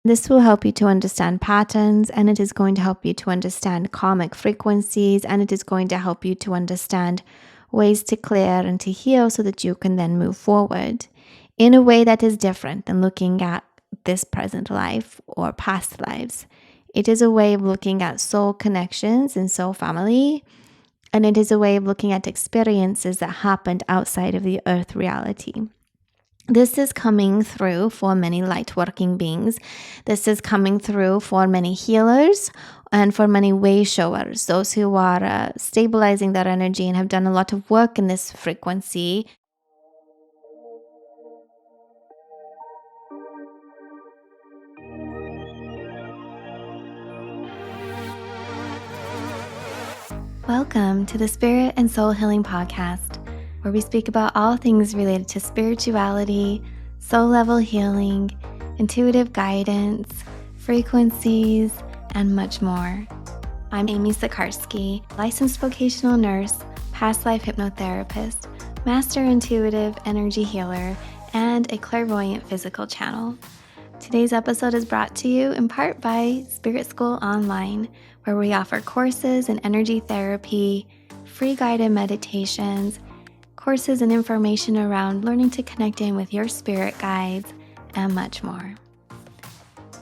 This will help you to understand patterns, and it is going to help you to understand karmic frequencies, and it is going to help you to understand ways to clear and to heal so that you can then move forward in a way that is different than looking at this present life or past lives. It is a way of looking at soul connections and soul family, and it is a way of looking at experiences that happened outside of the earth reality. This is coming through for many light working beings. This is coming through for many healers and for many way showers, those who are stabilizing their energy and have done a lot of work in this frequency. Welcome to the Spirit and Soul Healing Podcast, where we speak about all things related to spirituality, soul level healing, intuitive guidance, frequencies, and much more. I'm Amy Sikarskie, licensed vocational nurse, past life hypnotherapist, master intuitive energy healer, and a clairvoyant physical channel. Today's episode is brought to you in part by Spirit School Online, where we offer courses in energy therapy, free guided meditations, courses and information around learning to connect in with your spirit guides, and much more.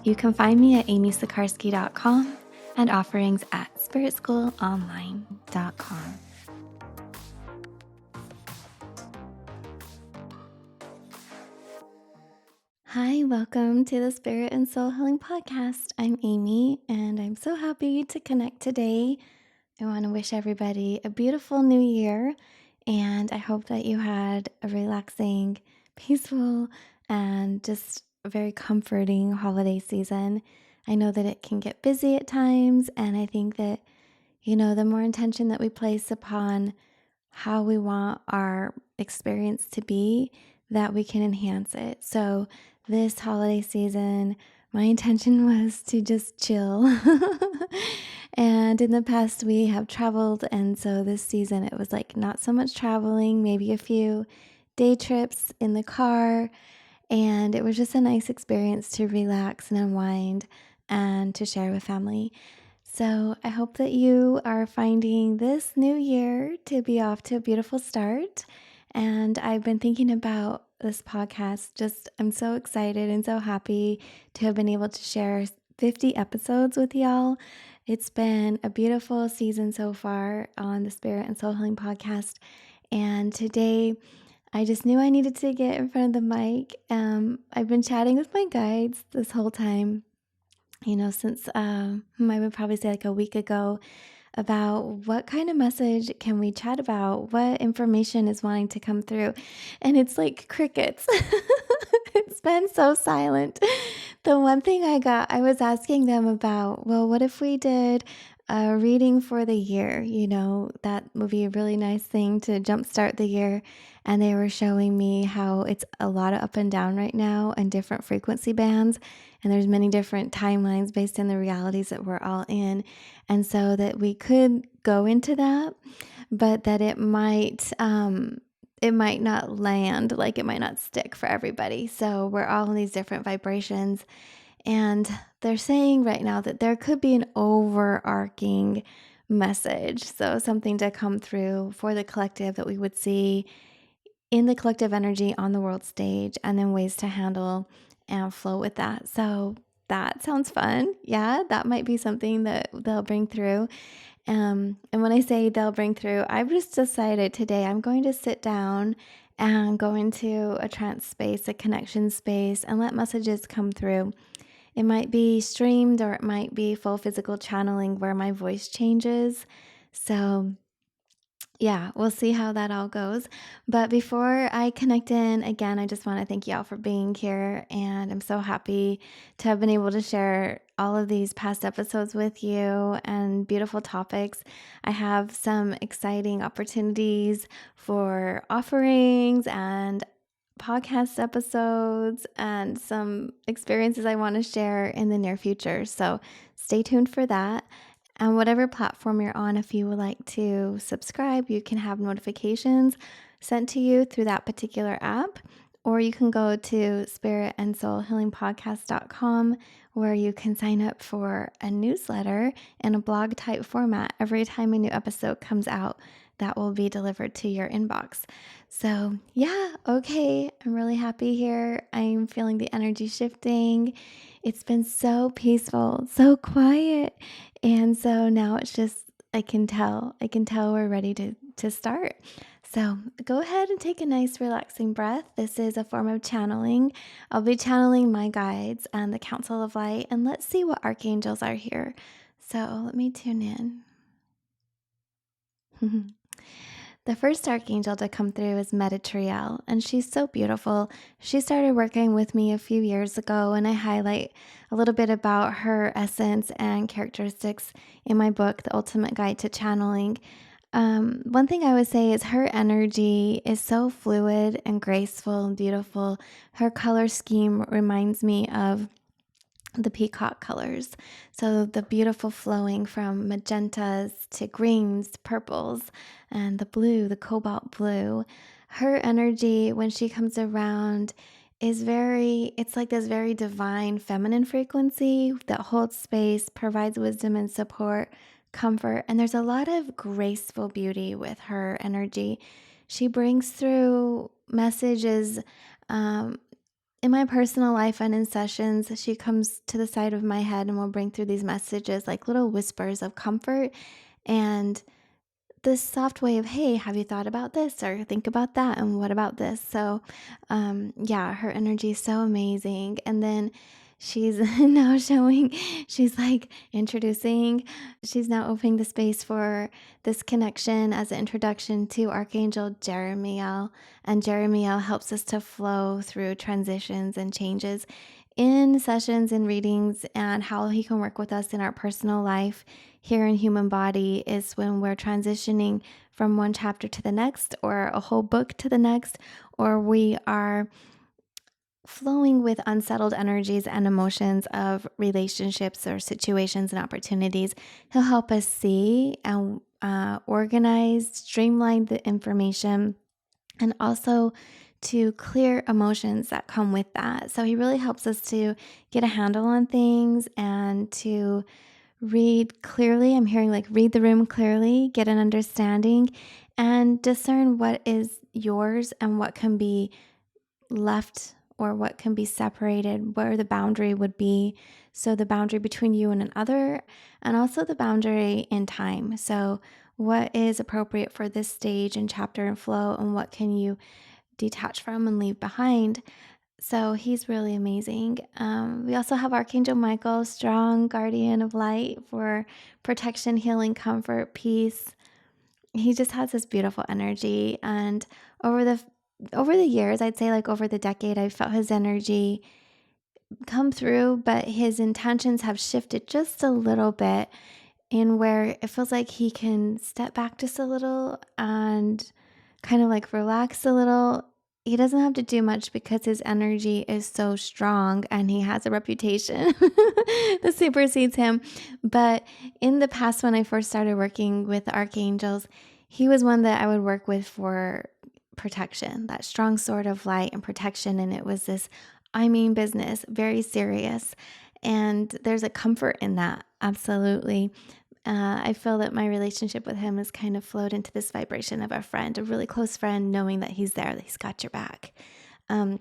You can find me at amysikarskie.com and offerings at spiritschoolonline.com. Hi, welcome to the Spirit and Soul Healing Podcast. I'm Amy, and I'm so happy to connect today. I want to wish everybody a beautiful new year, and I hope that you had a relaxing, peaceful, and just a very comforting holiday season. I know that it can get busy at times, and I think that, the more intention that we place upon how we want our experience to be, that we can enhance it. So this holiday season, my intention was to just chill. And in the past, we have traveled. And so this season, it was like not so much traveling, maybe a few day trips in the car. And it was just a nice experience to relax and unwind and to share with family. So I hope that you are finding this new year to be off to a beautiful start. And I've been thinking about this podcast. I'm so excited and so happy to have been able to share 50 episodes with y'all. It's been a beautiful season so far on the Spirit and Soul Healing Podcast. And today, I just knew I needed to get in front of the mic. I've been chatting with my guides this whole time, since I would probably say like a week ago, about what kind of message can we chat about, what information is wanting to come through. And it's like crickets. It's been so silent. The one thing I was asking them about, well, what if we did a reading for the year? That would be a really nice thing to jumpstart the year. And they were showing me how it's a lot of up and down right now and different frequency bands. And there's many different timelines based on the realities that we're all in. And so that we could go into that, but that it might not land, like it might not stick for everybody. So we're all in these different vibrations. And they're saying right now that there could be an overarching message. So something to come through for the collective that we would see in the collective energy on the world stage, and then ways to handle and flow with that. So that sounds fun. Yeah, that might be something that they'll bring through. And when I say they'll bring through, I've just decided today I'm going to sit down and go into a trance space, a connection space, and let messages come through. It might be streamed or it might be full physical channeling where my voice changes. So yeah, we'll see how that all goes. But before I connect in, again, I just want to thank you all for being here. And I'm so happy to have been able to share all of these past episodes with you and beautiful topics. I have some exciting opportunities for offerings and podcast episodes and some experiences I want to share in the near future. So stay tuned for that. And whatever platform you're on, if you would like to subscribe, you can have notifications sent to you through that particular app. or you can go to spiritandsoulhealingpodcast.com where you can sign up for a newsletter in a blog type format. Every time a new episode comes out, that will be delivered to your inbox. So yeah, okay, I'm really happy here. I'm feeling the energy shifting. It's been so peaceful, so quiet. And so now it's just, I can tell we're ready to start. So go ahead and take a nice relaxing breath. This is a form of channeling. I'll be channeling my guides and the Council of Light, and let's see what archangels are here. So let me tune in. The first archangel to come through is Metatriel, and she's so beautiful. She started working with me a few years ago, and I highlight a little bit about her essence and characteristics in my book, The Ultimate Guide to Channeling. One thing I would say is her energy is so fluid and graceful and beautiful. Her color scheme reminds me of the peacock colors. So the beautiful flowing from magentas to greens, purples, and the blue, the cobalt blue. Her energy when she comes around is it's like this very divine feminine frequency that holds space, provides wisdom and support, comfort, and there's a lot of graceful beauty with her energy. She brings through messages in my personal life and in sessions. She comes to the side of my head and will bring through these messages like little whispers of comfort and this soft way of, hey, have you thought about this, or think about that, and what about this? So yeah, her energy is so amazing. And then she's now she's like introducing, she's now opening the space for this connection as an introduction to Archangel Jeramiel. And Jeramiel helps us to flow through transitions and changes in sessions and readings, and how he can work with us in our personal life here in human body is when we're transitioning from one chapter to the next, or a whole book to the next, or we are flowing with unsettled energies and emotions of relationships or situations and opportunities. He'll help us see and organize, streamline the information, and also to clear emotions that come with that. So he really helps us to get a handle on things and to read clearly. I'm hearing like read the room clearly, get an understanding, and discern what is yours and what can be left or what can be separated, where the boundary would be. So the boundary between you and another, and also the boundary in time. So what is appropriate for this stage and chapter and flow, and what can you detach from and leave behind. So he's really amazing. We also have Archangel Michael, strong guardian of light for protection, healing, comfort, peace. He just has this beautiful energy. And over the years, I'd say like over the decade, I've felt his energy come through, but his intentions have shifted just a little bit, in where it feels like he can step back just a little and kind of like relax a little. He doesn't have to do much because his energy is so strong and he has a reputation that supersedes him. But in the past, when I first started working with archangels, he was one that I would work with for protection, that strong sword of light and protection. And it was this, I mean, business, very serious. And there's a comfort in that. Absolutely. I feel that my relationship with him has kind of flowed into this vibration of a friend, a really close friend, knowing that he's there, that he's got your back. And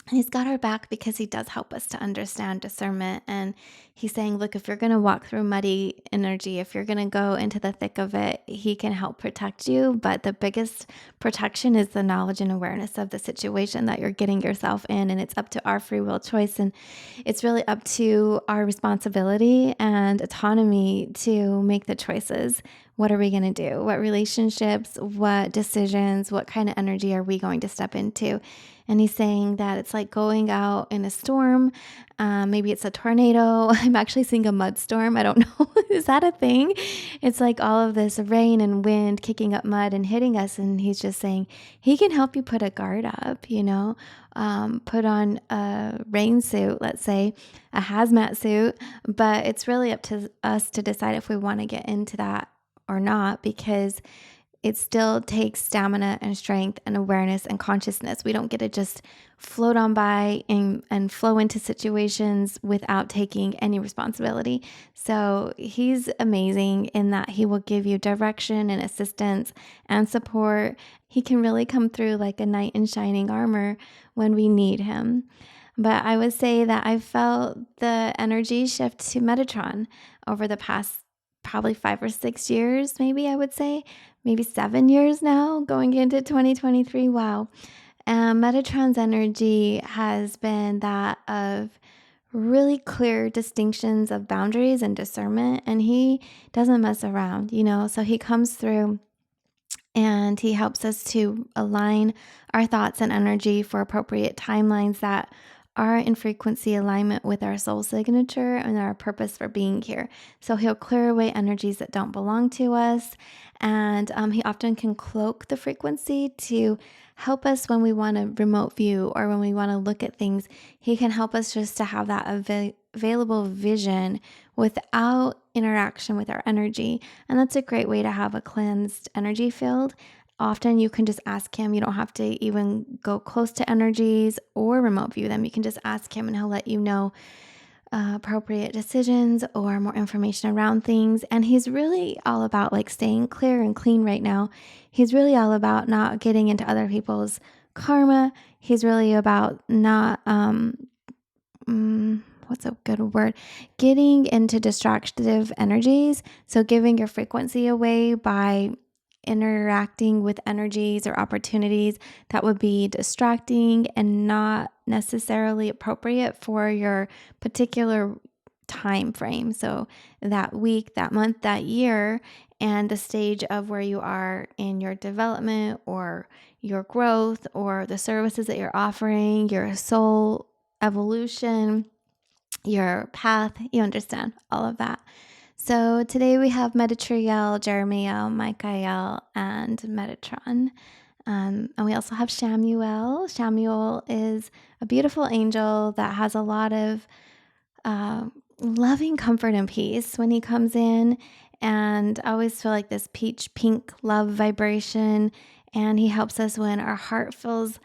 he's got our back because he does help us to understand discernment. And he's saying, look, if you're going to walk through muddy energy, if you're going to go into the thick of it, he can help protect you. But the biggest protection is the knowledge and awareness of the situation that you're getting yourself in. And it's up to our free will choice. And it's really up to our responsibility and autonomy to make the choices. What are we going to do? What relationships, what decisions, what kind of energy are we going to step into? And he's saying that it's like going out in a storm. Maybe it's a tornado. I'm actually seeing a mud storm. I don't know. Is that a thing? It's like all of this rain and wind kicking up mud and hitting us. And he's just saying he can help you put a guard up, put on a rain suit, let's say, a hazmat suit. But it's really up to us to decide if we want to get into that or not, because it still takes stamina and strength and awareness and consciousness. We don't get to just float on by and flow into situations without taking any responsibility. So he's amazing in that he will give you direction and assistance and support. He can really come through like a knight in shining armor when we need him. But I would say that I felt the energy shift to Metatron over the past probably 5 or 6 years, maybe I would say, maybe 7 years now, going into 2023. Wow. Metatron's energy has been that of really clear distinctions of boundaries and discernment, and he doesn't mess around, so he comes through and he helps us to align our thoughts and energy for appropriate timelines that are in frequency alignment with our soul signature and our purpose for being here. So he'll clear away energies that don't belong to us. And he often can cloak the frequency to help us when we want a remote view or when we want to look at things. He can help us just to have that available vision without interaction with our energy. And that's a great way to have a cleansed energy field. Often you can just ask him. You don't have to even go close to energies or remote view them. You can just ask him and he'll let you know appropriate decisions or more information around things. And he's really all about like staying clear and clean right now. He's really all about not getting into other people's karma. He's really about not, what's a good word? Getting into distractive energies. So giving your frequency away by interacting with energies or opportunities that would be distracting and not necessarily appropriate for your particular time frame. So that week, that month, that year, and the stage of where you are in your development or your growth or the services that you're offering, your soul evolution, your path, you understand all of that. So today we have Metatriel, Jeramiel, Michael, and Metatron. And we also have Chamuel. Chamuel is a beautiful angel that has a lot of loving comfort and peace when he comes in. And I always feel like this peach pink love vibration. And he helps us when our heart feels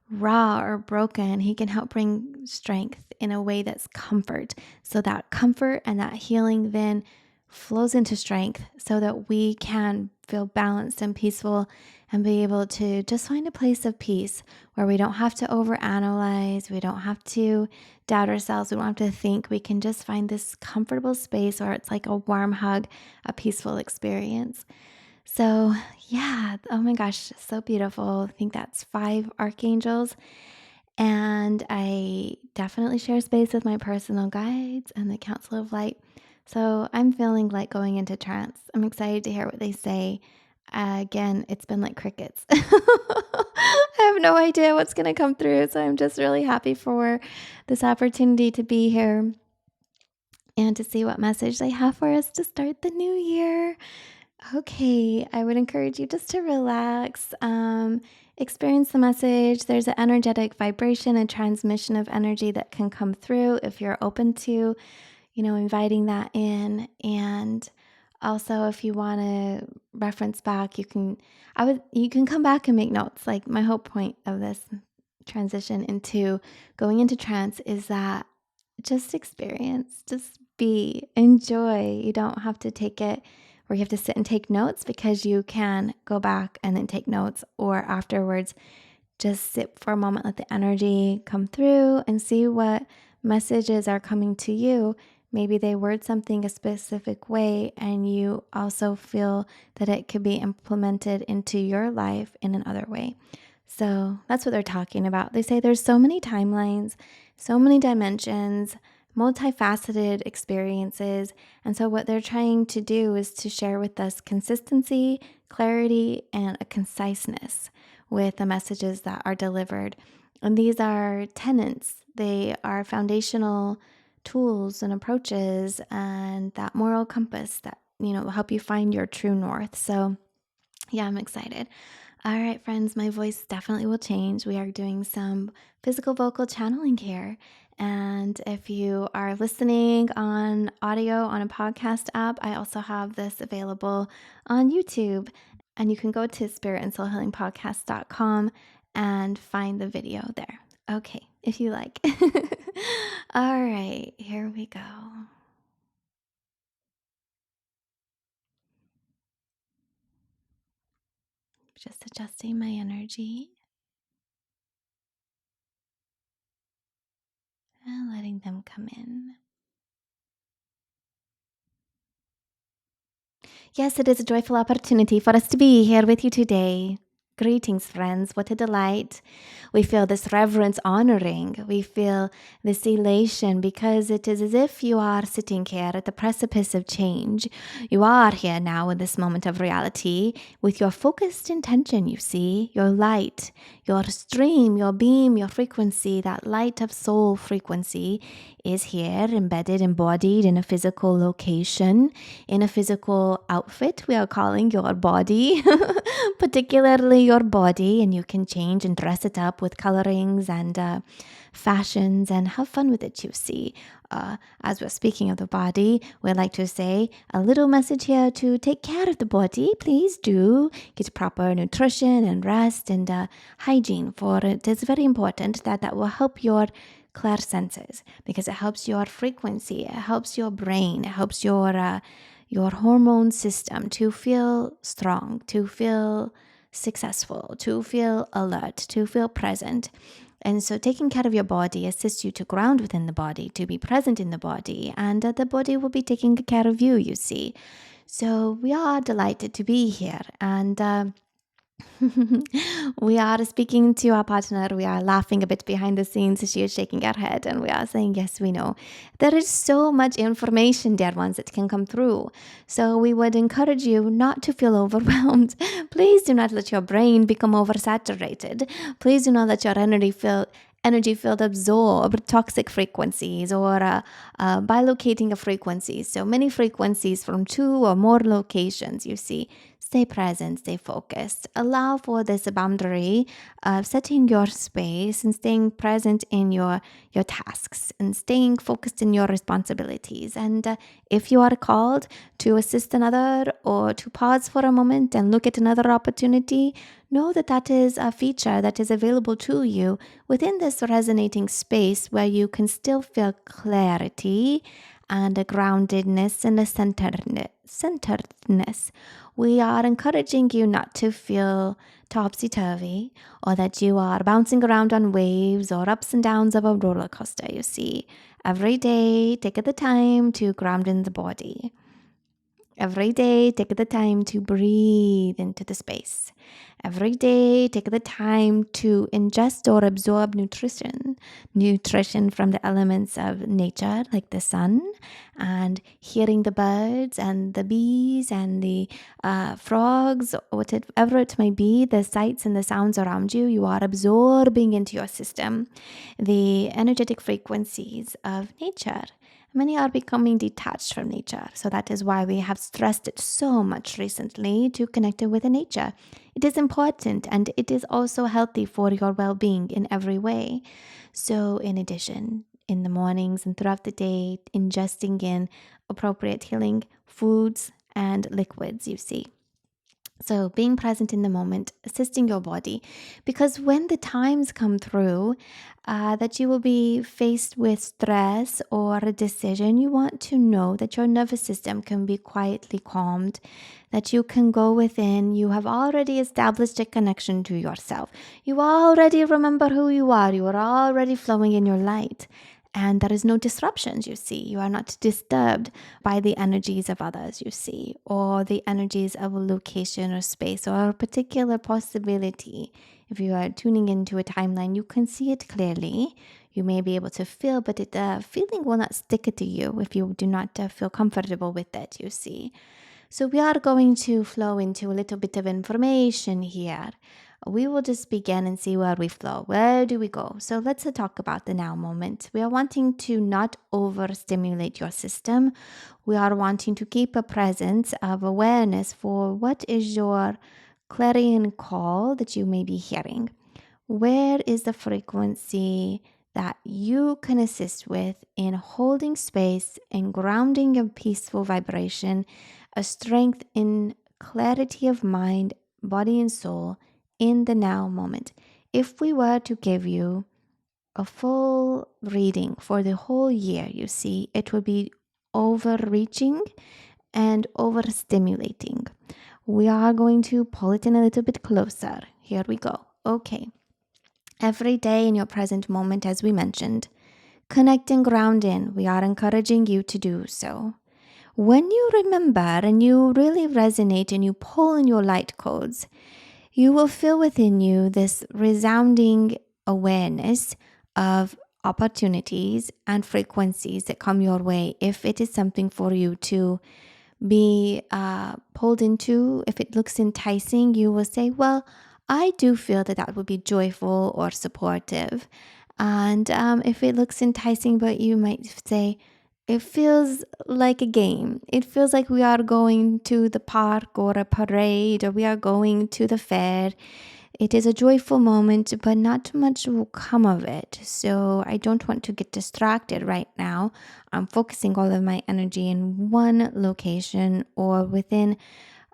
raw or broken. He can help bring strength in a way that's comfort. So that comfort and that healing then flows into strength so that we can feel balanced and peaceful and be able to just find a place of peace where we don't have to overanalyze, we don't have to doubt ourselves, we don't have to think. We can just find this comfortable space where it's like a warm hug, a peaceful experience. So yeah, oh my gosh, so beautiful. I think that's 5 archangels. And I definitely share space with my personal guides and the Council of Light. So I'm feeling like going into trance. I'm excited to hear what they say. Again, it's been like crickets. I have no idea what's going to come through. So I'm just really happy for this opportunity to be here and to see what message they have for us to start the new year. Okay, I would encourage you just to relax, experience the message. There's an energetic vibration and transmission of energy that can come through if you're open to, inviting that in. And also, if you want to reference back, you can come back and make notes. Like my whole point of this transition into going into trance is that just experience, just be, enjoy. You don't have to take it where you have to sit and take notes, because you can go back and then take notes, or afterwards just sit for a moment, let the energy come through and see what messages are coming to you. Maybe they word something a specific way and you also feel that it could be implemented into your life in another way. So that's what they're talking about. They say there's so many timelines, so many dimensions, multifaceted experiences. And so what they're trying to do is to share with us consistency, clarity, and a conciseness with the messages that are delivered. And these are tenets. They are foundational tools and approaches and that moral compass that, will help you find your true north. So yeah, I'm excited. All right, friends, my voice definitely will change. We are doing some physical vocal channeling here. And if you are listening on audio on a podcast app, I also have this available on YouTube. And you can go to spiritandsoulhealingpodcast.com and find the video there. Okay, if you like. All right, here we go. Just adjusting my energy and letting them come in. Yes, it is a joyful opportunity for us to be here with you today. Greetings, friends. What a delight. We feel this reverence honoring. We feel this elation because it is as if you are sitting here at the precipice of change. You are here now in this moment of reality with your focused intention, you see, your light, your stream, your beam, your frequency, that light of soul frequency is here, embedded, embodied in a physical location, in a physical outfit we are calling your body, particularly your body, and you can change and dress it up with colorings and fashions and have fun with it, you see. As we're speaking of the body, we'd like to say a little message here to take care of the body. Please do get proper nutrition and rest and hygiene, for it is very important that will help your clair senses, because it helps your frequency, it helps your brain, it helps your hormone system to feel strong, to feel successful, to feel alert, to feel present. And so taking care of your body assists you to ground within the body, to be present in the body, and the body will be taking care of you, you see. So we are delighted to be here, and we are speaking to our partner. We are laughing a bit behind the scenes. She is shaking her head and we are saying, yes, we know. There is so much information, dear ones, that can come through. So we would encourage you not to feel overwhelmed. Please do not let your brain become oversaturated. Please do not let your energy field absorb toxic frequencies or bilocating of frequencies. So many frequencies from 2 or more locations, you see. Stay present, stay focused. Allow for this boundary of setting your space and staying present in your tasks and staying focused in your responsibilities. And if you are called to assist another or to pause for a moment and look at another opportunity, know that is a feature that is available to you within this resonating space where you can still feel clarity and a groundedness and a centeredness. We are encouraging you not to feel topsy-turvy or that you are bouncing around on waves or ups and downs of a roller coaster, you see. Every day, take the time to ground in the body. Every day, take the time to breathe into the space. Every day, take the time to ingest or absorb nutrition from the elements of nature, like the sun, and hearing the birds and the bees and the frogs, whatever it may be, the sights and the sounds around you. You are absorbing into your system the energetic frequencies of nature. Many are becoming detached from nature. So that is why we have stressed it so much recently to connect it with nature. It is important and it is also healthy for your well-being in every way. So in addition, in the mornings and throughout the day, ingesting in appropriate healing foods and liquids, you see. So being present in the moment, assisting your body, because when the times come through that you will be faced with stress or a decision, you want to know that your nervous system can be quietly calmed, that you can go within. You have already established a connection to yourself. You already remember who you are. You are already flowing in your light. And there is no disruptions, you see. You are not disturbed by the energies of others, you see, or the energies of a location or space or a particular possibility. If you are tuning into a timeline, you can see it clearly. You may be able to feel, but the feeling will not stick to you if you do not feel comfortable with it, you see. So we are going to flow into a little bit of information here. We will just begin and see where we flow. Where do we go? So let's talk about the now moment. We are wanting to not overstimulate your system. We are wanting to keep a presence of awareness for what is your clarion call that you may be hearing. Where is the frequency that you can assist with in holding space and grounding a peaceful vibration, a strength in clarity of mind body and soul in the now moment. If we were to give you a full reading for the whole year, you see, it would be overreaching and overstimulating. We are going to pull it in a little bit closer. Here we go. Okay. Every day in your present moment, as we mentioned, connect and ground in. We are encouraging you to do so. When you remember and you really resonate and you pull in your light codes, you will feel within you this resounding awareness of opportunities and frequencies that come your way if it is something for you to be pulled into. If it looks enticing, you will say, well, I do feel that would be joyful or supportive. And if it looks enticing, but you might say, it feels like a game. It feels like we are going to the park or a parade, or we are going to the fair. It is a joyful moment, but not too much will come of it. So I don't want to get distracted right now. I'm focusing all of my energy in one location or within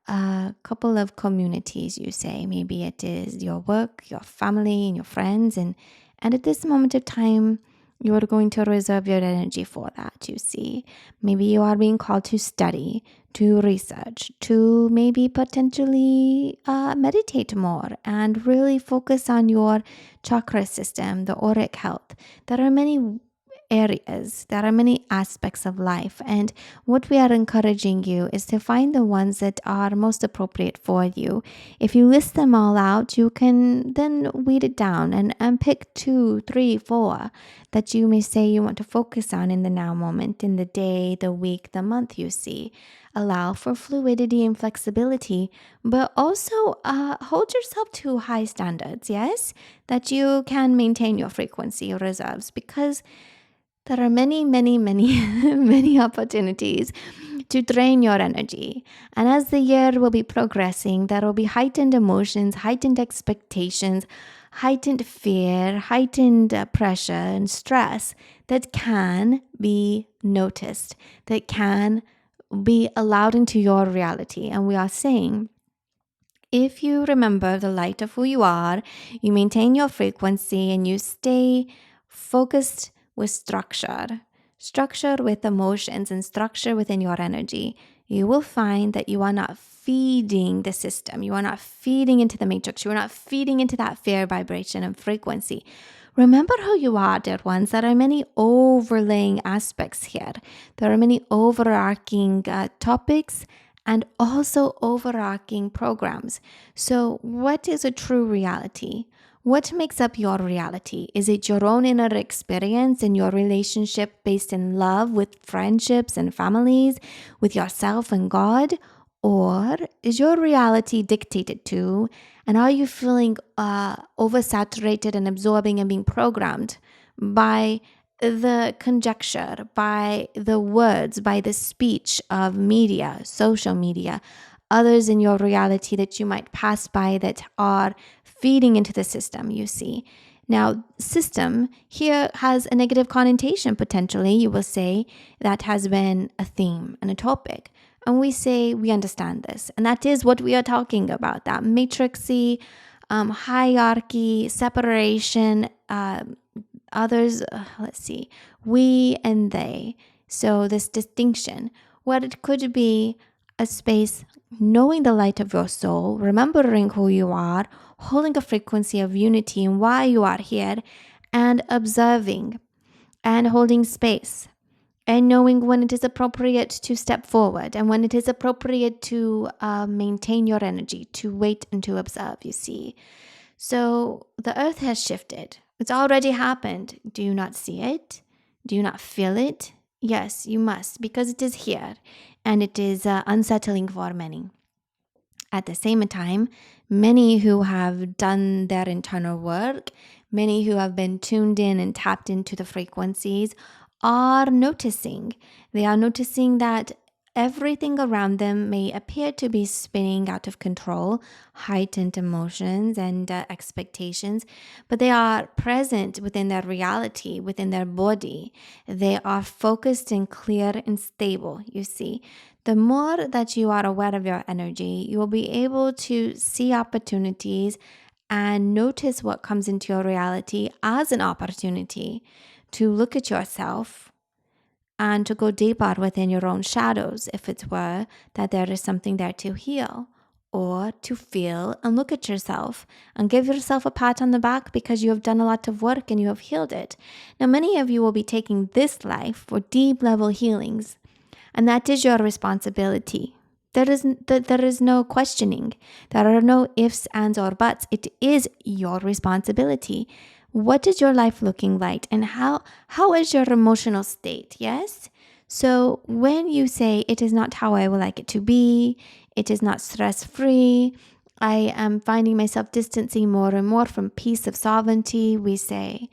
a couple of communities, you say. Maybe it is your work, your family, and your friends. And at this moment of time, you are going to reserve your energy for that, you see. Maybe you are being called to study, to research, to maybe potentially meditate more and really focus on your chakra system, the auric health. There are many areas, there are many aspects of life, and what we are encouraging you is to find the ones that are most appropriate for you. If you list them all out, you can then weed it down and pick 2, 3, 4 that you may say you want to focus on in the now moment, in the day, the week, the month, you see. Allow for fluidity and flexibility, but also hold yourself to high standards, yes? That you can maintain your frequency reserves, because there are many, many, many, many opportunities to drain your energy. And as the year will be progressing, there will be heightened emotions, heightened expectations, heightened fear, heightened pressure and stress that can be noticed, that can be allowed into your reality. And we are saying, if you remember the light of who you are, you maintain your frequency and you stay focused with structure with emotions and structure within your energy, you will find that you are not feeding the system. You are not feeding into the matrix. You are not feeding into that fear vibration and frequency. Remember who you are, dear ones. There are many overlaying aspects here. There are many overarching topics and also overarching programs. So what is a true reality? What makes up your reality? Is it your own inner experience and your relationship based in love with friendships and families, with yourself and God? Or is your reality dictated to, and are you feeling oversaturated and absorbing and being programmed by the conjecture, by the words, by the speech of media, social media, others in your reality that you might pass by that are feeding into the system, you see. Now, system here has a negative connotation potentially. You will say that has been a theme and a topic. And we say we understand this. And that is what we are talking about, that matrixy, hierarchy, separation, others, we and they. So this distinction, what it could be a space knowing the light of your soul, remembering who you are, holding a frequency of unity and why you are here, and observing and holding space and knowing when it is appropriate to step forward and when it is appropriate to maintain your energy, to wait and to observe, you see. So the earth has shifted. It's already happened. Do you not see it? Do you not feel it? Yes, you must, because it is here and it is unsettling for many. At the same time, many who have done their internal work, many who have been tuned in and tapped into the frequencies are noticing. They are noticing that everything around them may appear to be spinning out of control, heightened emotions and expectations, but they are present within their reality, within their body. They are focused and clear and stable, you see. The more that you are aware of your energy, you will be able to see opportunities and notice what comes into your reality as an opportunity to look at yourself and to go deeper within your own shadows, if it were that there is something there to heal, or to feel and look at yourself and give yourself a pat on the back because you have done a lot of work and you have healed it. Now, many of you will be taking this life for deep level healings, and that is your responsibility. There is no questioning. There are no ifs, ands, or buts. It is your responsibility. What is your life looking like, and how is your emotional state? Yes? So when you say it is not how I would like it to be, it is not stress-free, I am finding myself distancing more and more from peace of sovereignty, we say,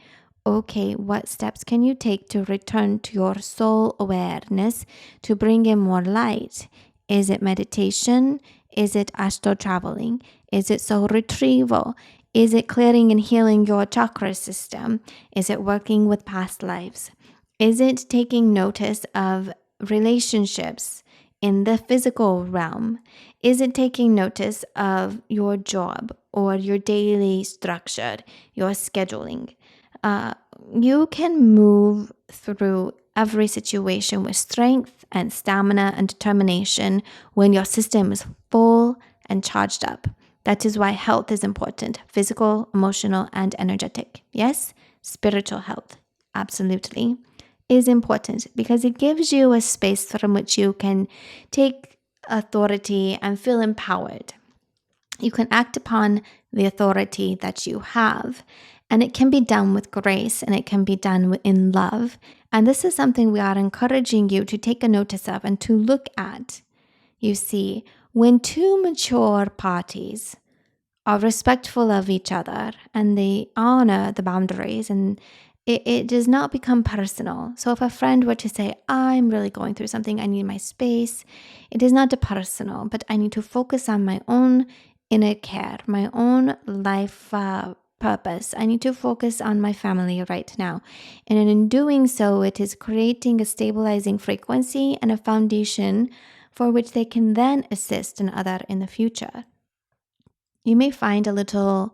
okay, what steps can you take to return to your soul awareness to bring in more light? Is it meditation? Is it astral traveling? Is it soul retrieval? Is it clearing and healing your chakra system? Is it working with past lives? Is it taking notice of relationships in the physical realm? Is it taking notice of your job or your daily structure, your scheduling? You can move through every situation with strength and stamina and determination when your system is full and charged up. That is why health is important: physical, emotional, and energetic. Yes, spiritual health, absolutely, is important because it gives you a space from which you can take authority and feel empowered. You can act upon the authority that you have, and it can be done with grace, and it can be done in love. And this is something we are encouraging you to take a notice of and to look at. You see, when two mature parties are respectful of each other and they honor the boundaries, and it does not become personal. So if a friend were to say, I'm really going through something, I need my space, it is not personal, but I need to focus on my own inner care, my own life purpose. I need to focus on my family right now. And in doing so, it is creating a stabilizing frequency and a foundation for which they can then assist another in the future. You may find a little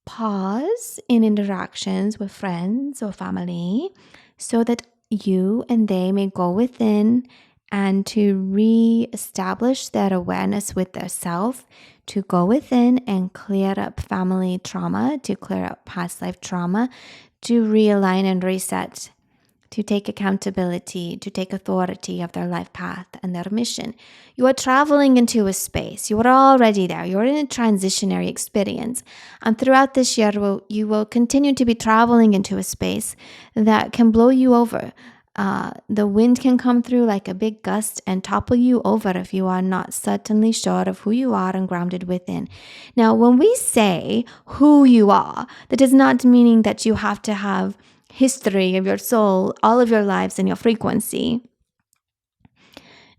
pause in interactions with friends or family so that you and they may go within and to re-establish their awareness with their self, to go within and clear up family trauma, to clear up past life trauma, to realign and reset, to take accountability, to take authority of their life path and their mission. You are traveling into a space. You are already there. You're in a transitionary experience. And throughout this year, you will continue to be traveling into a space that can blow you over. The wind can come through like a big gust and topple you over if you are not certainly sure of who you are and grounded within. Now, when we say who you are, that is not meaning that you have to have history of your soul, all of your lives, and your frequency.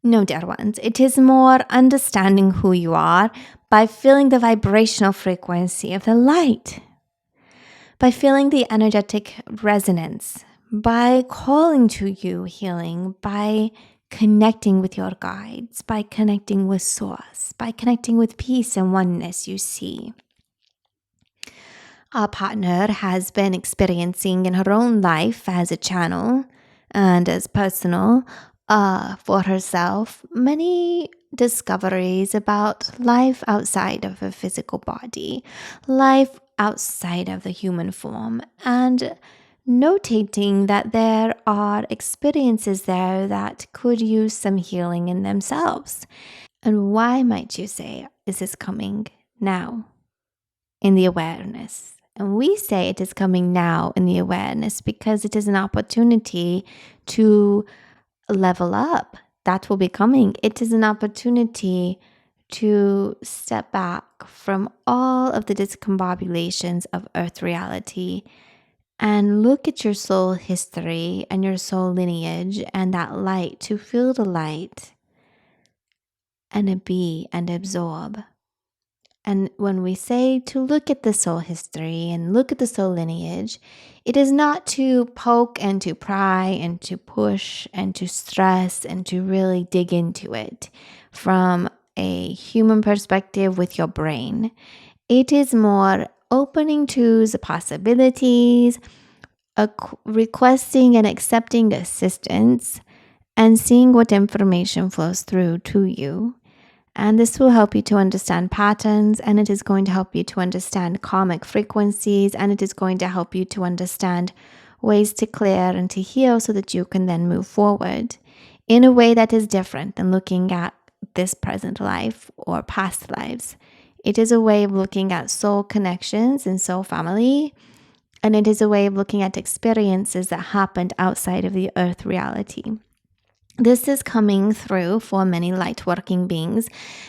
No, dear ones, it is more understanding who you are by feeling the vibrational frequency of the light, by feeling the energetic resonance, by calling to you healing, by connecting with your guides, by connecting with source, by connecting with peace and oneness, you see. Our partner has been experiencing in her own life as a channel and as personal for herself many discoveries about life outside of a physical body, life outside of the human form, and notating that there are experiences there that could use some healing in themselves. And why, might you say, is this coming now in the awareness? And we say it is coming now in the awareness because it is an opportunity to level up. That will be coming. It is an opportunity to step back from all of the discombobulations of earth reality and look at your soul history and your soul lineage and that light, to feel the light and be and absorb. And when we say to look at the soul history and look at the soul lineage, It is not to poke and to pry and to push and to stress and to really dig into it from a human perspective with your brain. It is more opening to the possibilities, requesting and accepting assistance, and seeing what information flows through to you. And this will help you to understand patterns, and it is going to help you to understand karmic frequencies, and it is going to help you to understand ways to clear and to heal so that you can then move forward in a way that is different than looking at this present life or past lives. It is a way of looking at soul connections and soul family, and it is a way of looking at experiences that happened outside of the earth reality. This is coming through for many light working beings.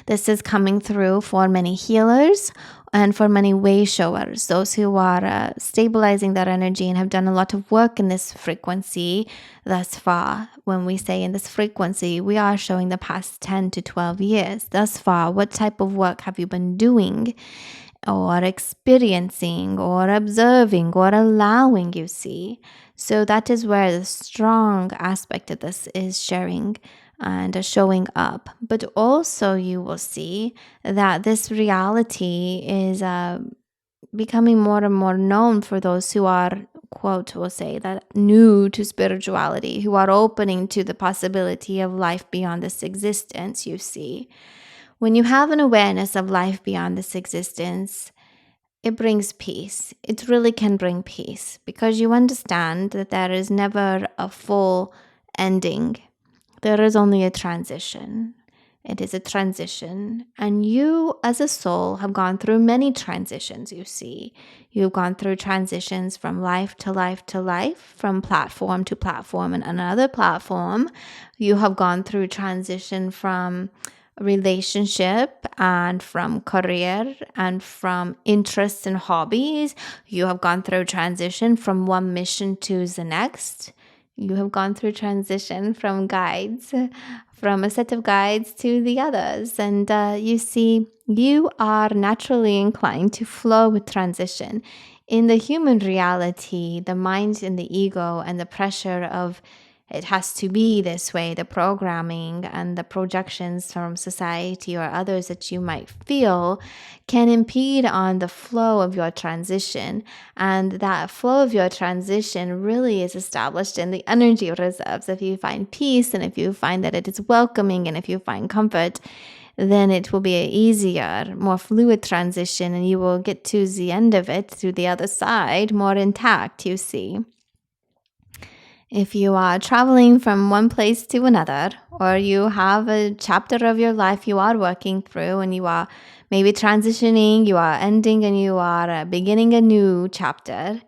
This is coming through for many healers and for many way showers, those who are stabilizing their energy and have done a lot of work in this frequency thus far. When we say in this frequency, we are showing the past 10 to 12 years. Thus far, what type of work have you been doing or experiencing or observing or allowing, you see? So that is where the strong aspect of this is sharing and showing up. But also you will see that this reality is becoming more and more known for those who are, quote, will say that new to spirituality, who are opening to the possibility of life beyond this existence, you see. When you have an awareness of life beyond this existence, it brings peace. It really can bring peace because you understand that there is never a full ending. There is only a transition. It is a transition. And you as a soul have gone through many transitions, you see. You've gone through transitions from life to life to life, from platform to platform and another platform. You have gone through transition from relationship and from career and from interests and hobbies. You have gone through transition from one mission to the next. You have gone through transition from guides, from a set of guides to the others. And you see, you are naturally inclined to flow with transition. In the human reality, the mind and the ego and the pressure of it has to be this way, the programming and the projections from society or others that you might feel can impede on the flow of your transition. And that flow of your transition really is established in the energy reserves. If you find peace and if you find that it is welcoming and if you find comfort, then it will be an easier, more fluid transition and you will get to the end of it, to the other side, more intact, you see. If you are traveling from one place to another, or you have a chapter of your life you are working through and you are maybe transitioning, you are ending and you are beginning a new chapter,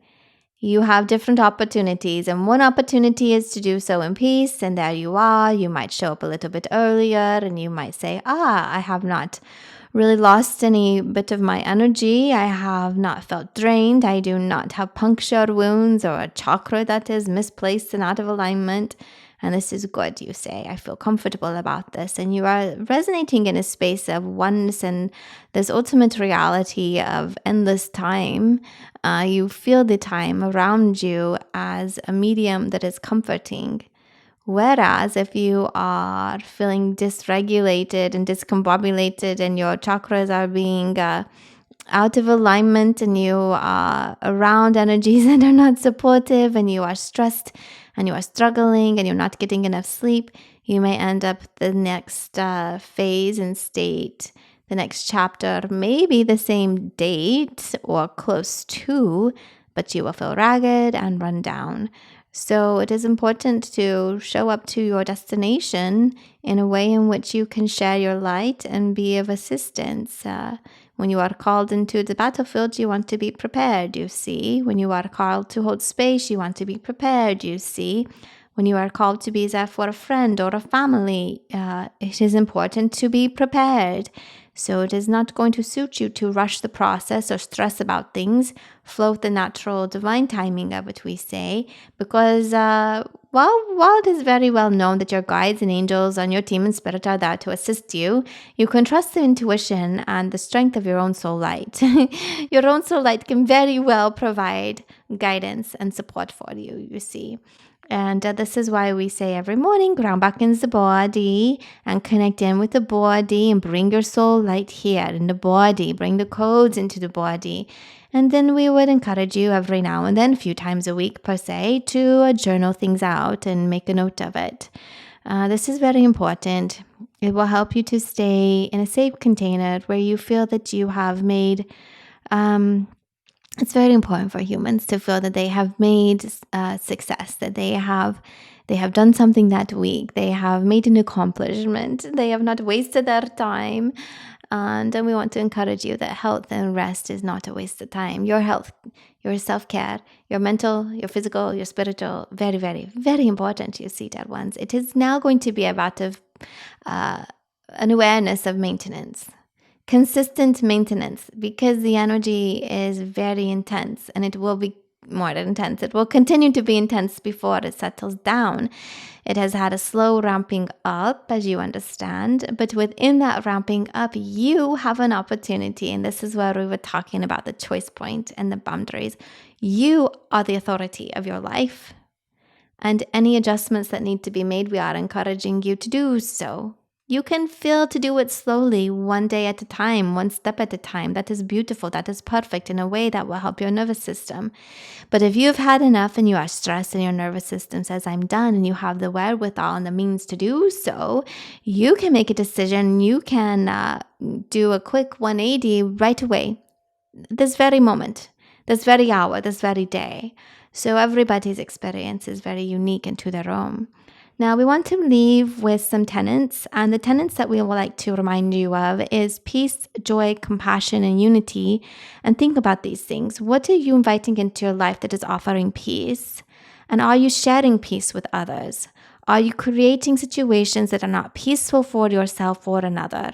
you have different opportunities. And one opportunity is to do so in peace. And there you are. You might show up a little bit earlier and you might say, I have not really lost any bit of my energy. I have not felt drained. I do not have punctured wounds or a chakra that is misplaced and out of alignment. And this is good, you say. I feel comfortable about this. And you are resonating in a space of oneness and this ultimate reality of endless time. You feel the time around you as a medium that is comforting. Whereas if you are feeling dysregulated and discombobulated and your chakras are being out of alignment and you are around energies that are not supportive and you are stressed and you are struggling and you're not getting enough sleep, you may end up the next phase and state, the next chapter, maybe the same date or close to, but you will feel ragged and run down. So it is important to show up to your destination in a way in which you can share your light and be of assistance. When you are called into the battlefield, you want to be prepared, you see. When you are called to hold space, you want to be prepared, you see. When you are called to be there for a friend or a family, it is important to be prepared. So it is not going to suit you to rush the process or stress about things. Flow the natural divine timing of it, we say, because while it is very well known that your guides and angels on your team and spirit are there to assist you, you can trust the intuition and the strength of your own soul light. Your own soul light can very well provide guidance and support for you, you see. And this is why we say every morning, ground back into the body and connect in with the body and bring your soul light here in the body, bring the codes into the body. And then we would encourage you every now and then, a few times a week per se, to journal things out and make a note of it. This is very important. It will help you to stay in a safe container where you feel that you have made it's very important for humans to feel that they have made success, that they have done something that week, they have made an accomplishment, they have not wasted their time. And then we want to encourage you that health and rest is not a waste of time. Your health, your self-care, your mental, your physical, your spiritual, very, very, very important, you see, dear ones. It is now going to be about an awareness of maintenance. Consistent maintenance, because the energy is very intense and it will be more than intense. It will continue to be intense before it settles down. It has had a slow ramping up, as you understand, but within that ramping up, you have an opportunity, and this is where we were talking about the choice point and the boundaries. You are the authority of your life, and any adjustments that need to be made, we are encouraging you to do so. You can feel to do it slowly, one day at a time, one step at a time. That is beautiful. That is perfect in a way that will help your nervous system. But if you've had enough and you are stressed and your nervous system says, I'm done, and you have the wherewithal and the means to do so, you can make a decision. You can do a quick 180 right away, this very moment, this very hour, this very day. So everybody's experience is very unique and to their own. Now, we want to leave with some tenets, and the tenets that we would like to remind you of is peace, joy, compassion, and unity. And think about these things. What are you inviting into your life that is offering peace? And are you sharing peace with others? Are you creating situations that are not peaceful for yourself or another?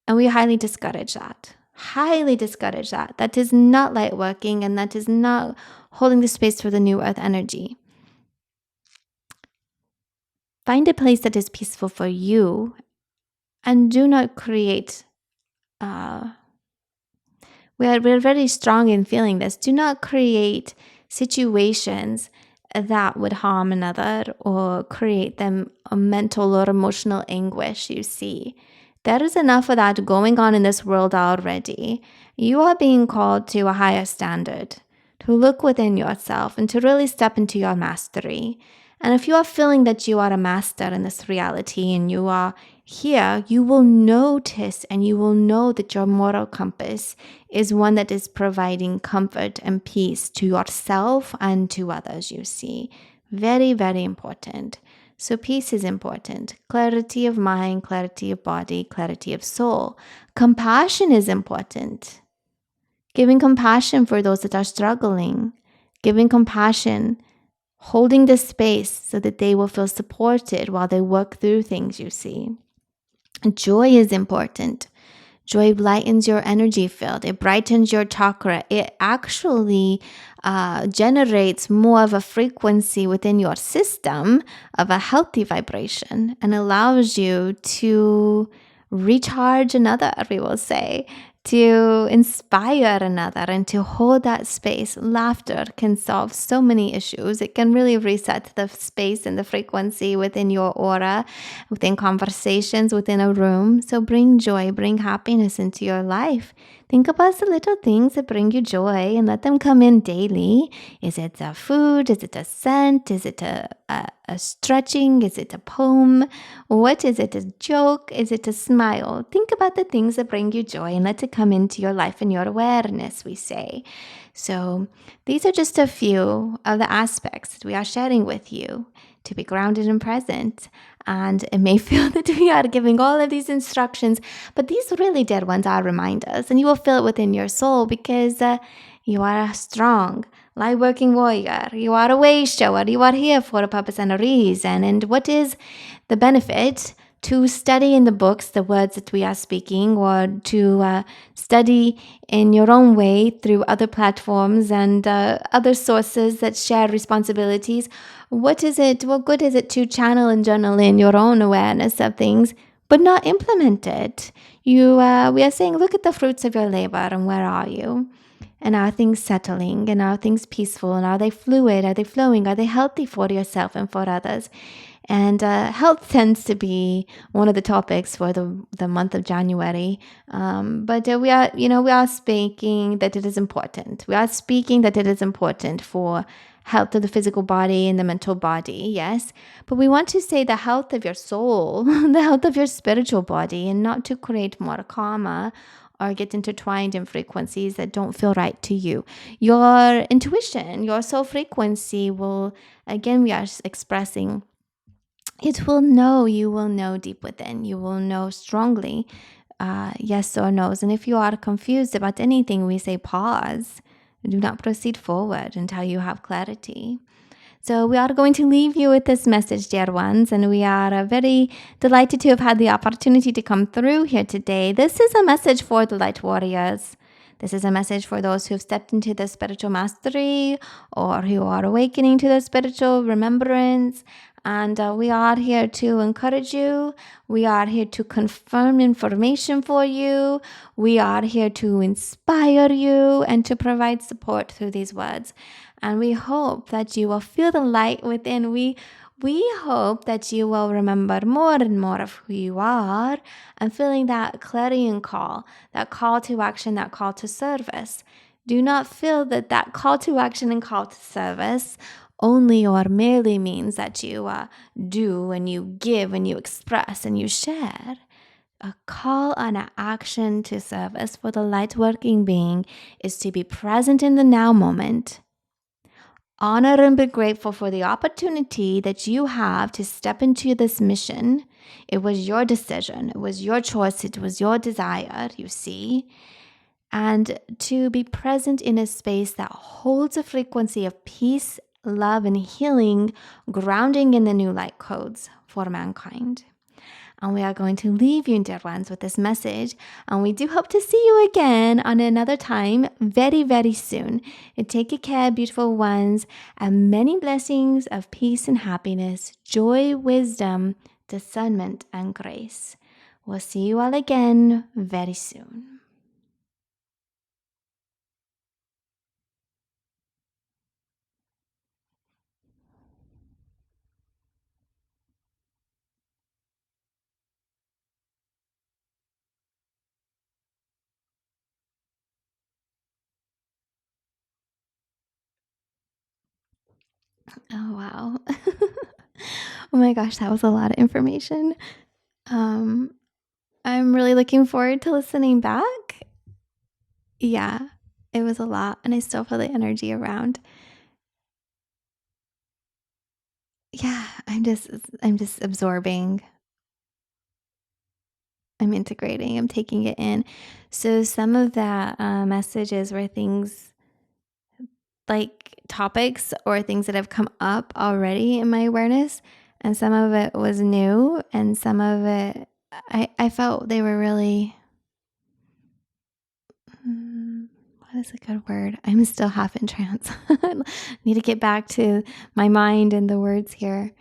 And we highly discourage that. Highly discourage that. That is not light working, and that is not holding the space for the new earth energy. Find a place that is peaceful for you, and do not create, we're very strong in feeling this, do not create situations that would harm another or create them a mental or emotional anguish, you see. There is enough of that going on in this world already. You are being called to a higher standard, to look within yourself and to really step into your mastery. And if you are feeling that you are a master in this reality and you are here, you will notice and you will know that your moral compass is one that is providing comfort and peace to yourself and to others, you see. Very, very important. So peace is important. Clarity of mind, clarity of body, clarity of soul. Compassion is important. Giving compassion for those that are struggling. Giving compassion, holding the space so that they will feel supported while they work through things, you see. Joy is important. Joy lightens your energy field. It brightens your chakra. It actually generates more of a frequency within your system of a healthy vibration and allows you to recharge another, we will say, to inspire another and to hold that space. Laughter can solve so many issues. It can really reset the space and the frequency within your aura, within conversations, within a room. So bring joy, bring happiness into your life. Think about the little things that bring you joy and let them come in daily. Is it a food? Is it a scent? Is it a stretching? Is it a poem? What is it? A joke? Is it a smile? Think about the things that bring you joy and let it come into your life and your awareness, we say. So these are just a few of the aspects that we are sharing with you to be grounded and present. And it may feel that we are giving all of these instructions, but these really, dear ones, are reminders. And you will feel it within your soul because you are a strong, light-working warrior. You are a way shower. You are here for a purpose and a reason. And what is the benefit to study in the books the words that we are speaking, or to study in your own way through other platforms and other sources that share responsibilities. What good is it to channel and journal in your own awareness of things, but not implement it? We are saying, look at the fruits of your labor, and where are you? And are things settling? And are things peaceful? And are they fluid? Are they flowing? Are they healthy for yourself and for others? And health tends to be one of the topics for the month of January. But we are speaking that it is important. We are speaking that it is important for health of the physical body and the mental body, yes. But we want to say the health of your soul, the health of your spiritual body, and not to create more karma or get intertwined in frequencies that don't feel right to you. Your intuition, your soul frequency will, again, we are expressing, you will know deep within. You will know strongly, yes or no's. And if you are confused about anything, we say pause. Do not proceed forward until you have clarity. So we are going to leave you with this message, dear ones, and we are very delighted to have had the opportunity to come through here today. This is a message for the light warriors. This is a message for those who have stepped into the spiritual mastery or who are awakening to the spiritual remembrance. And we are here to encourage you. We are here to confirm information for you. We are here to inspire you and to provide support through these words. And we hope that you will feel the light within. We hope that you will remember more and more of who you are and feeling that clarion call, that call to action, that call to service. Do not feel that call to action and call to service only or merely means that you do and you give and you express and you share. A call on an action to service for the light working being is to be present in the now moment. Honor and be grateful for the opportunity that you have to step into this mission. It was your decision. It was your choice. It was your desire, you see. And to be present in a space that holds a frequency of peace, love, and healing, grounding in the new light codes for mankind. And we are going to leave you, dear ones, with this message. And we do hope to see you again on another time very, very soon. And take care, beautiful ones, and many blessings of peace and happiness, joy, wisdom, discernment, and grace. We'll see you all again very soon. Oh, wow. Oh my gosh, that was a lot of information. I'm really looking forward to listening back. Yeah, it was a lot, and I still feel the energy around. Yeah, I'm just absorbing. I'm integrating. I'm taking it in. So some of that messages were things like topics or things that have come up already in my awareness, and some of it was new, and some of it I felt they were really. What is a good word? I'm still half in trance. Need to get back to my mind and the words here.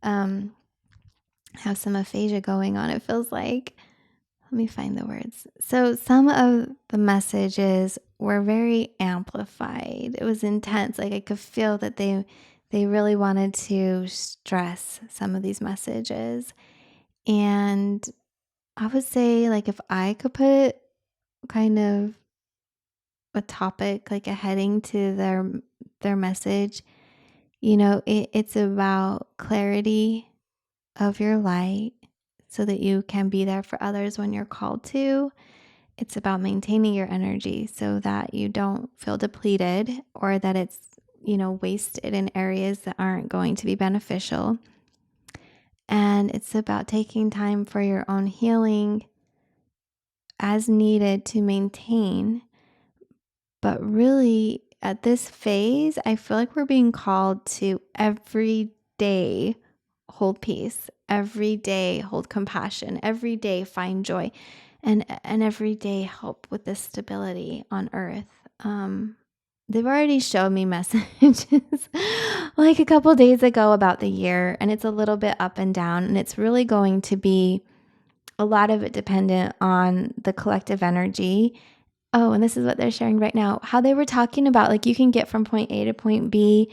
Have some aphasia going on, it feels like. Let me find the words. So some of the messages were very amplified. It was intense. Like I could feel that they really wanted to stress some of these messages. And I would say, like, if I could put kind of a topic, like a heading to their message, it's about clarity of your light so that you can be there for others when you're called to. It's about maintaining your energy so that you don't feel depleted or that it's, wasted in areas that aren't going to be beneficial. And it's about taking time for your own healing as needed to maintain. But really, at this phase, I feel like we're being called to every day hold peace. Every day, hold compassion. Every day, find joy. And every day, help with this stability on earth. They've already showed me messages like a couple days ago about the year, and it's a little bit up and down, and it's really going to be a lot of it dependent on the collective energy. Oh, and this is what they're sharing right now, how they were talking about, like, you can get from point A to point B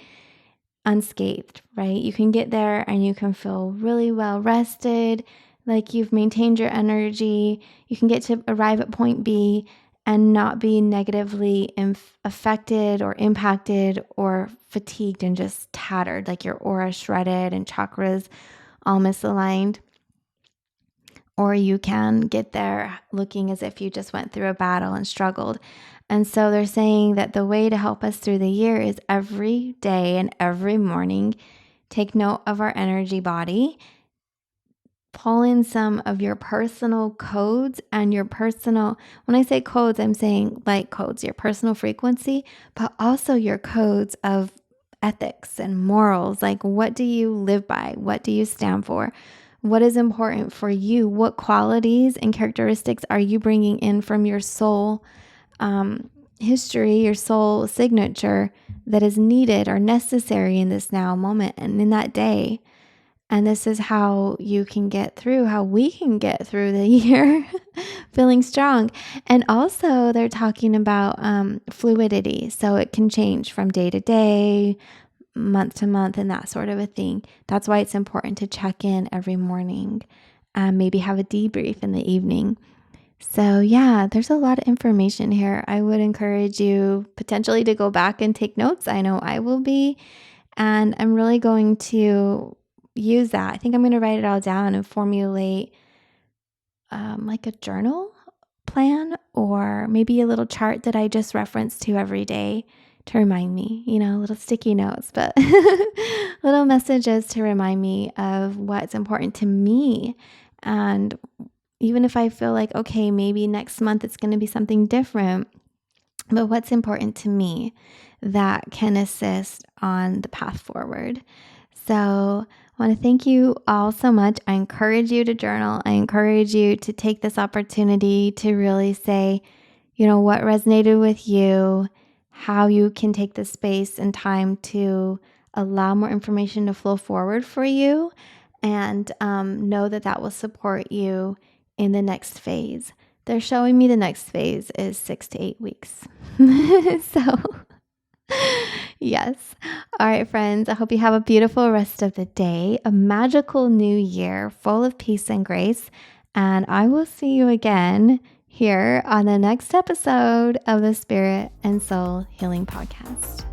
unscathed, right? You can get there and you can feel really well rested, like you've maintained your energy. You can get to arrive at point B and not be negatively affected or impacted or fatigued and just tattered, like your aura shredded and chakras all misaligned. Or you can get there looking as if you just went through a battle and struggled. And so they're saying that the way to help us through the year is every day and every morning, take note of our energy body, pull in some of your personal codes and your personal, when I say codes, I'm saying light codes, your personal frequency, but also your codes of ethics and morals. Like, what do you live by? What do you stand for? What is important for you? What qualities and characteristics are you bringing in from your soul history, your soul signature that is needed or necessary in this now moment and in that day? And this is how you can get through, how we can get through the year feeling strong. And also they're talking about fluidity. So it can change from day to day, month to month, and that sort of a thing. That's why it's important to check in every morning, maybe have a debrief in the evening. So yeah, there's a lot of information here. I would encourage you potentially to go back and take notes. I know I will be, and I'm really going to use that. I think I'm going to write it all down and formulate like a journal plan, or maybe a little chart that I just reference to every day to remind me, little sticky notes, but little messages to remind me of what's important to me. And even if I feel like, okay, maybe next month it's going to be something different, but what's important to me that can assist on the path forward. So I want to thank you all so much. I encourage you to journal. I encourage you to take this opportunity to really say, what resonated with you, how you can take the space and time to allow more information to flow forward for you, and know that will support you in the next phase. They're showing me the next phase is 6 to 8 weeks. So yes. All right, friends, I hope you have a beautiful rest of the day, a magical new year full of peace and grace. And I will see you again here on the next episode of the Spirit and Soul Healing Podcast.